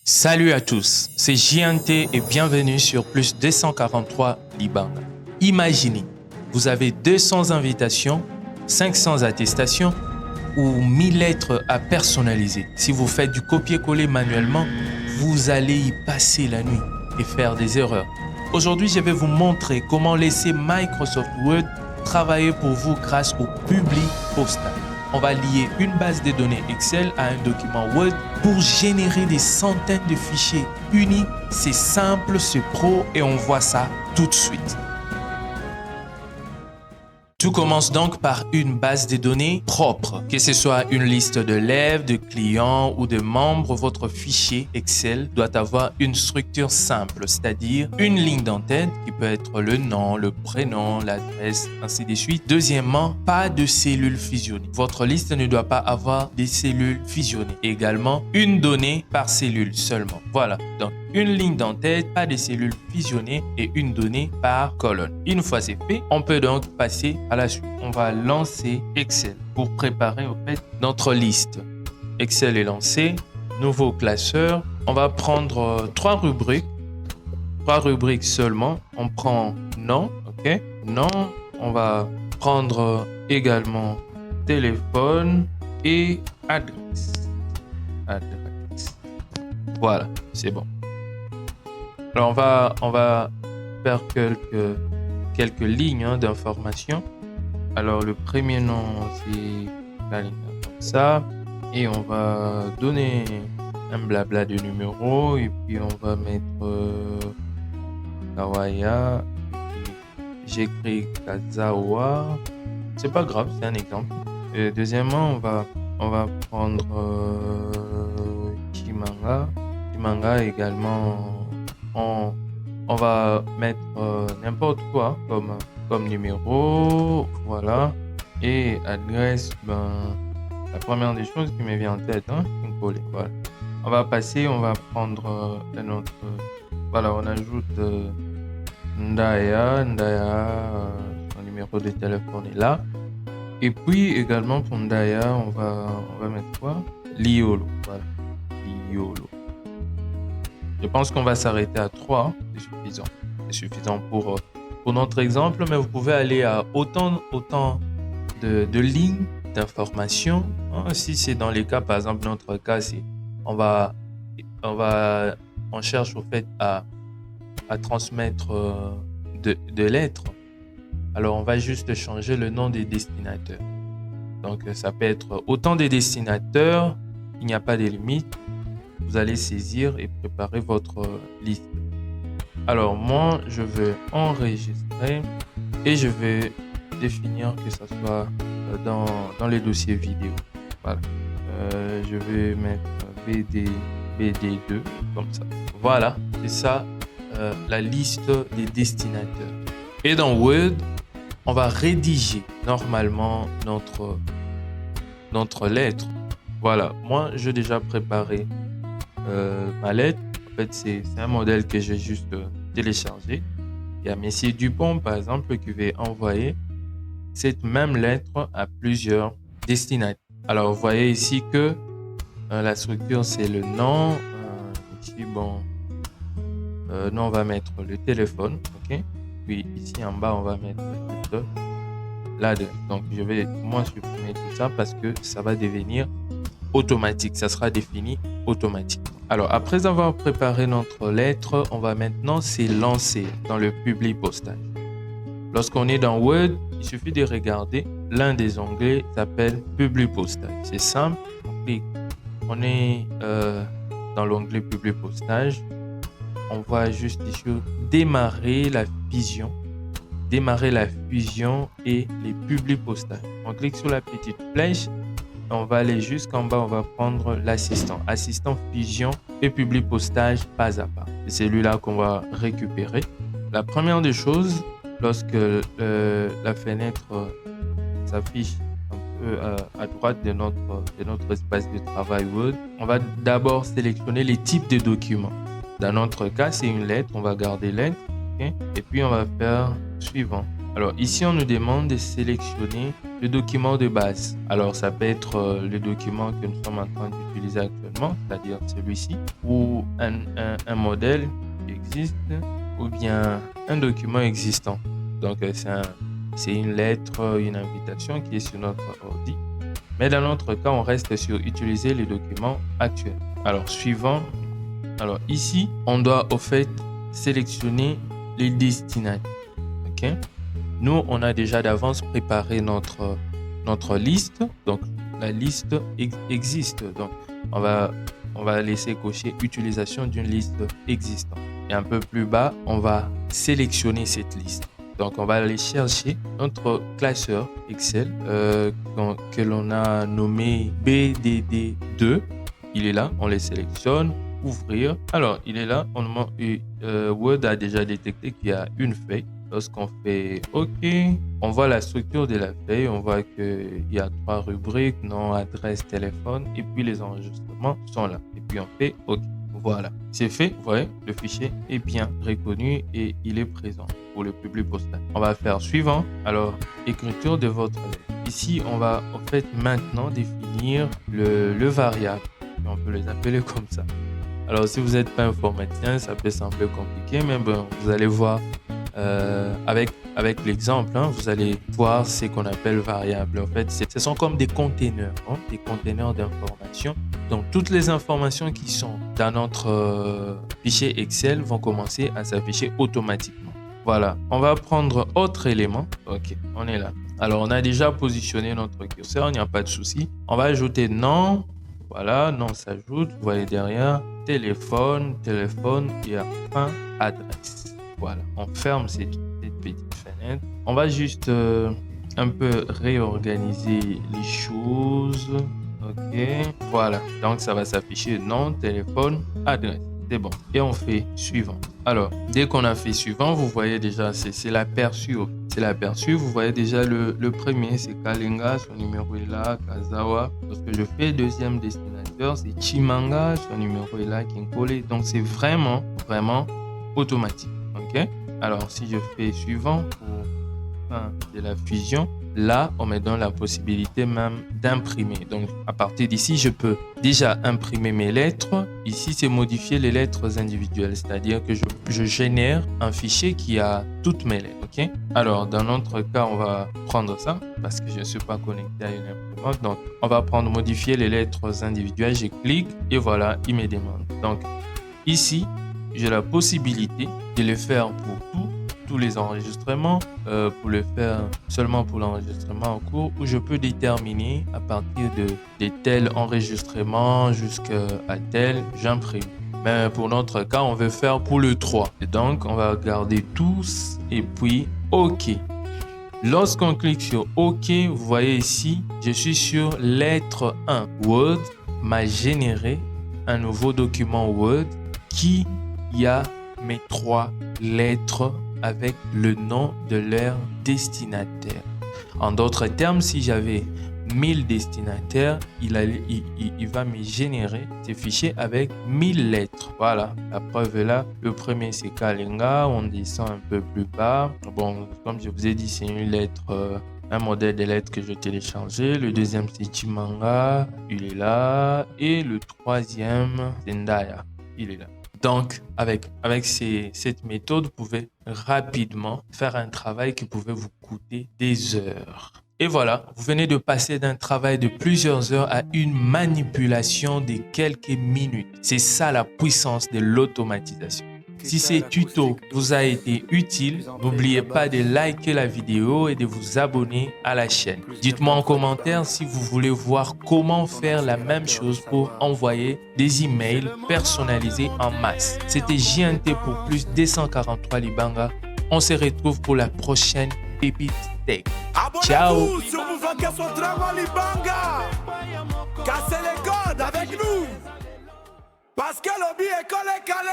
Salut à tous, c'est JNT et bienvenue sur Plus 243 Libanga. Imaginez, vous avez 200 invitations, 500 attestations ou 1000 lettres à personnaliser. Si vous faites du copier-coller manuellement, vous allez y passer la nuit et faire des erreurs. Aujourd'hui, je vais vous montrer comment laisser Microsoft Word travailler pour vous grâce au public postal. On va lier une base de données Excel à un document Word pour générer des centaines de fichiers uniques. C'est simple, c'est pro et on voit ça tout de suite. Tout commence donc par une base de données propre. Que ce soit une liste d'élèves, de clients ou de membres, votre fichier Excel doit avoir une structure simple, c'est-à-dire une ligne d'entête qui peut être le nom, le prénom, l'adresse, ainsi de suite. Deuxièmement, pas de cellules fusionnées. Votre liste ne doit pas avoir des cellules fusionnées. Également, une donnée par cellule seulement. Voilà, donc une ligne d'entête, pas de cellules fusionnées et une donnée par colonne. Une fois c'est fait, on peut donc passer à la suite. On va lancer Excel pour préparer au fait notre liste. Excel est lancé, nouveau classeur. On va prendre trois rubriques seulement. On prend nom, ok, nom. On va prendre également téléphone et adresse. Voilà, c'est bon. Alors on va faire quelques lignes d'information. Alors le premier nom c'est la ligne comme ça et on va donner un blabla de numéro et puis on va mettre Kawaya. J'écris Kazawa. C'est pas grave, c'est un exemple. Et deuxièmement on va prendre Chimanga également. On va mettre n'importe quoi comme numéro, voilà. Et adresse, la première des choses qui me vient en tête, coller, voilà. On va passer, on va prendre un autre, voilà, on ajoute Ndaya, son numéro de téléphone est là. Et puis également pour Ndaya, on va mettre quoi? Liolo, voilà, Liolo. Je pense qu'on va s'arrêter à 3, c'est suffisant. C'est suffisant pour notre exemple, mais vous pouvez aller à autant de lignes d'information. Si c'est dans les cas, par exemple, notre cas, c'est on cherche au fait à transmettre de lettres. Alors, on va juste changer le nom des destinataires. Donc, ça peut être autant de destinataires, il n'y a pas de limite. Vous allez saisir et préparer votre liste. Alors moi, je vais enregistrer et je vais définir que ça soit dans les dossiers vidéo. Voilà. Je vais mettre BD2 comme ça. Voilà, c'est ça la liste des destinataires. Et dans Word, on va rédiger normalement notre lettre. Voilà, moi j'ai déjà préparé ma lettre. En fait, c'est un modèle que j'ai juste téléchargé. Il y a M. Dupont, par exemple, qui va envoyer cette même lettre à plusieurs destinataires. Alors, vous voyez ici que la structure, c'est le nom. Ici, nous, on va mettre le téléphone. Ok. Puis ici, en bas, on va mettre l'adresse. Donc, je vais moi supprimer tout ça parce que ça va devenir automatique. Ça sera défini automatique. Alors, après avoir préparé notre lettre, on va maintenant se lancer dans le public postage. Lorsqu'on est dans Word, il suffit de regarder. L'un des onglets s'appelle public postage. C'est simple. On clique. On est dans l'onglet public postage. On va juste ici démarrer la fusion. Démarrer la fusion et les publics postages. On clique sur la petite flèche. On va aller jusqu'en bas, on va prendre l'assistant. Assistant fusion et public postage pas à pas. C'est celui-là qu'on va récupérer. La première des choses, lorsque la fenêtre s'affiche un peu à droite de notre espace de travail Word, on va d'abord sélectionner les types de documents. Dans notre cas, c'est une lettre. On va garder lettre. Okay? Et puis, on va faire suivant. Alors ici, on nous demande de sélectionner le document de base. Alors, ça peut être le document que nous sommes en train d'utiliser actuellement, c'est-à-dire celui-ci, ou un modèle qui existe, ou bien un document existant. Donc, c'est une lettre, une invitation qui est sur notre ordi. Mais dans notre cas, on reste sur utiliser les documents actuels. Alors, suivant. Alors, ici, on doit au fait sélectionner les destinataires. OK? Nous, on a déjà d'avance préparé notre liste. Donc, la liste existe. Donc, on va laisser cocher utilisation d'une liste existante. Et un peu plus bas, on va sélectionner cette liste. Donc, on va aller chercher notre classeur Excel que l'on a nommé BDD2. Il est là, on les sélectionne. Ouvrir. Alors, il est là. Word a déjà détecté qu'il y a une feuille. Lorsqu'on fait OK, on voit la structure de la feuille. On voit qu'il y a 3 rubriques, nom, adresse, téléphone. Et puis, les enregistrements sont là. Et puis, on fait OK. Voilà. C'est fait. Vous voyez, le fichier est bien reconnu et il est présent pour le public postal. On va faire suivant. Alors, écriture de votre lettre. Ici, on va en fait maintenant définir le variable. On peut les appeler comme ça. Alors, si vous n'êtes pas informaticien, ça peut sembler compliqué, mais bon, vous allez voir avec l'exemple, vous allez voir ce qu'on appelle variables. En fait, ce sont comme des containers, des containers d'informations. Donc, toutes les informations qui sont dans notre fichier Excel vont commencer à s'afficher automatiquement. Voilà, on va prendre autre élément. OK, on est là. Alors, on a déjà positionné notre curseur, il n'y a pas de souci. On va ajouter nom. Voilà, nom s'ajoute. Vous voyez derrière, téléphone et enfin adresse. Voilà, on ferme cette petite fenêtre. On va juste un peu réorganiser les choses. OK, voilà. Donc, ça va s'afficher nom, téléphone, adresse. C'est bon. Et on fait suivant. Alors, dès qu'on a fait suivant, vous voyez déjà, c'est l'aperçu. C'est l'aperçu. Vous voyez déjà le premier, c'est Kalenga, son numéro est là, Kazawa. Lorsque je fais deuxième destinateur, c'est Chimanga, son numéro est là, Kinkole. Donc, c'est vraiment automatique. OK? Alors, si je fais suivant pour fin de la fusion, là, on me donne la possibilité même d'imprimer. Donc, à partir d'ici, je peux déjà imprimer mes lettres. Ici, c'est modifier les lettres individuelles, c'est-à-dire que je génère un fichier qui a toutes mes lettres. OK? Alors, dans notre cas, on va prendre ça parce que je ne suis pas connecté à une imprimante. Donc, on va prendre modifier les lettres individuelles. Je clique et voilà, il me demande. Donc, ici, j'ai la possibilité de le faire pour tous les enregistrements, pour le faire seulement pour l'enregistrement en cours, où je peux déterminer à partir de tel enregistrement jusqu'à tel, j'imprime. Mais pour notre cas, on veut faire pour le 3. Et donc, on va garder tous et puis OK. Lorsqu'on clique sur OK, vous voyez ici, je suis sur lettre 1. Word m'a généré un nouveau document Word qui a mes 3 lettres avec le nom de leur destinataire. En d'autres termes, si j'avais 1000 destinataires, il va me générer ces fichiers avec 1000 lettres. Voilà, la preuve est là. Le premier, c'est Kalenga. On descend un peu plus bas. Bon, comme je vous ai dit, c'est une lettre, un modèle de lettres que je téléchargeais. Le deuxième, c'est Chimanga. Il est là. Et le troisième, c'est Ndaya. Il est là. Donc, avec cette méthode, vous pouvez rapidement faire un travail qui pouvait vous coûter des heures. Et voilà, vous venez de passer d'un travail de plusieurs heures à une manipulation de quelques minutes. C'est ça la puissance de l'automatisation. Si ces tutos vous a été utile, n'oubliez pas de liker la vidéo et de vous abonner à la chaîne. Dites-moi en commentaire si vous voulez voir comment faire la même chose pour envoyer des emails personnalisés en masse. C'était JNT pour plus 243 Libanga. On se retrouve pour la prochaine Pépite Tech. Ciao! Cassez les codes avec nous parce que le billet est collé calé.